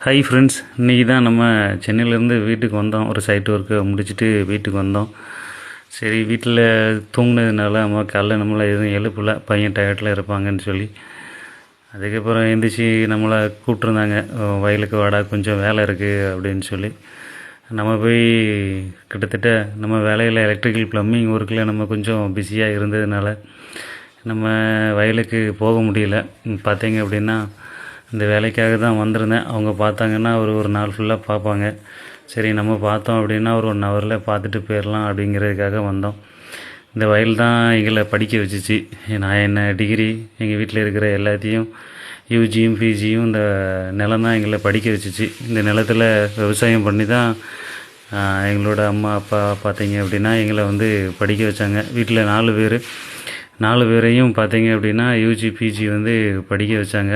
Hi friends, இன்றைக்கி தான் நம்ம சென்னையிலேருந்து வீட்டுக்கு வந்தோம். ஒரு சைட் ஒர்க்கை முடிச்சுட்டு வீட்டுக்கு வந்தோம். சரி, வீட்டில் தூங்கினதுனால அம்மா காலைல நம்மளை எதுவும் எழுப்பல, பையன் டயர்டில் இருப்பாங்கன்னு சொல்லி. அதுக்கப்புறம் எழுந்திரிச்சி நம்மளை கூப்பிட்ருந்தாங்க, வயலுக்கு வாடா, கொஞ்சம் வேலை இருக்குது அப்படின்னு சொல்லி. நம்ம போய் கிட்டத்தட்ட நம்ம வேலையில் எலக்ட்ரிக்கல் ப்ளம்பிங் ஒர்க்கில் நம்ம கொஞ்சம் பிஸியாக இருந்ததுனால நம்ம வயலுக்கு போக முடியல. பார்த்தீங்க அப்படின்னா இந்த வேலைக்காக தான் வந்திருந்தேன். அவங்க பார்த்தாங்கன்னா ஒரு நாள் ஃபுல்லாக பார்ப்பாங்க. சரி, நம்ம பார்த்தோம் அப்படின்னா ஒரு 1 ஹவரில் பார்த்துட்டு போயிடலாம் அப்படிங்கிறதுக்காக வந்தோம். இந்த வயல் தான் எங்களை படிக்க வச்சிச்சு. நான் என்ன டிகிரி, எங்கள் வீட்டில் இருக்கிற எல்லாத்தையும் யூஜியும் பிஜியும் இந்த நிலம் தான் எங்களை படிக்க வச்சிச்சு. இந்த நிலத்தில் விவசாயம் பண்ணி தான் எங்களோட அம்மா அப்பா பார்த்தீங்க அப்படின்னா எங்களை வந்து படிக்க வச்சாங்க. வீட்டில் 4 பேரையும் பார்த்தீங்க அப்படின்னா யூஜி பிஜி வந்து படிக்க வச்சாங்க.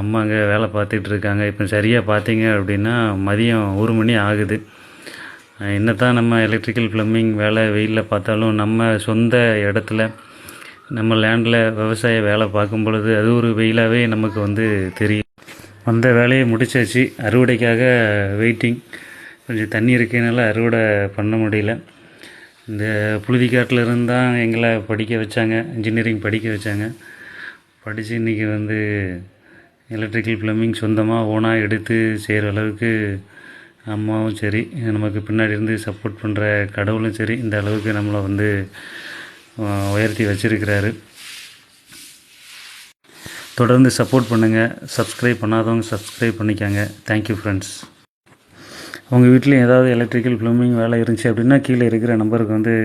அம்மா அங்கே வேலை பார்த்துட்ருக்காங்க. இப்போ சரியாக பார்த்தீங்க அப்படின்னா மதியம் 1 மணி ஆகுது. என்ன தான் நம்ம எலக்ட்ரிக்கல் ப்ளம்பிங் வேலை வெயிலில் பார்த்தாலும் நம்ம சொந்த இடத்துல நம்ம லேண்டில் விவசாய வேலை பார்க்கும் பொழுது அது ஒரு வெயிலாகவே நமக்கு வந்து தெரியும். அந்த வேலையை முடிச்சாச்சு. அறுவடைக்காக வெயிட்டிங். கொஞ்சம் தண்ணி இருக்கனால அறுவடை பண்ண முடியல. இந்த புழுதிக்காட்டில் இருந்தால் எங்களை படிக்க வச்சாங்க, இன்ஜினியரிங் படிக்க வச்சாங்க. படித்து இன்றைக்கி வந்து எலக்ட்ரிக்கல் ப்ளம்பிங் சொந்தமாக ஓனாக எடுத்து செய்கிற அளவுக்கு அம்மாவும் சரி, நமக்கு பின்னாடி இருந்து சப்போர்ட் பண்ணுற கடவுளும் சரி, இந்த அளவுக்கு நம்மளை வந்து உயர்த்தி வச்சுருக்கிறாரு. தொடர்ந்து சப்போர்ட் பண்ணுங்கள். சப்ஸ்கிரைப் பண்ணாதவங்க சப்ஸ்கிரைப் பண்ணிக்காங்க. Thank you friends. உங்கள் வீட்லேயும் ஏதாவது எலக்ட்ரிக்கல் ப்ளம்பிங் வேலை இருந்துச்சு அப்படின்னா கீழே இருக்கிற நம்பருக்கு வந்து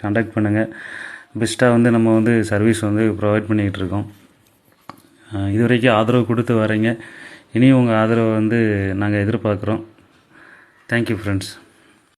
கான்டாக்ட் பண்ணுங்கள். பெஸ்ட்டாக வந்து நம்ம வந்து சர்வீஸ் வந்து ப்ரொவைட் பண்ணிக்கிட்டு இருக்கோம். இது வரைக்கும் ஆதரவு கொடுத்து வரீங்க. இனியும் உங்கள் ஆதரவை வந்து நாங்கள் எதிர்பார்க்குறோம். Thank you friends.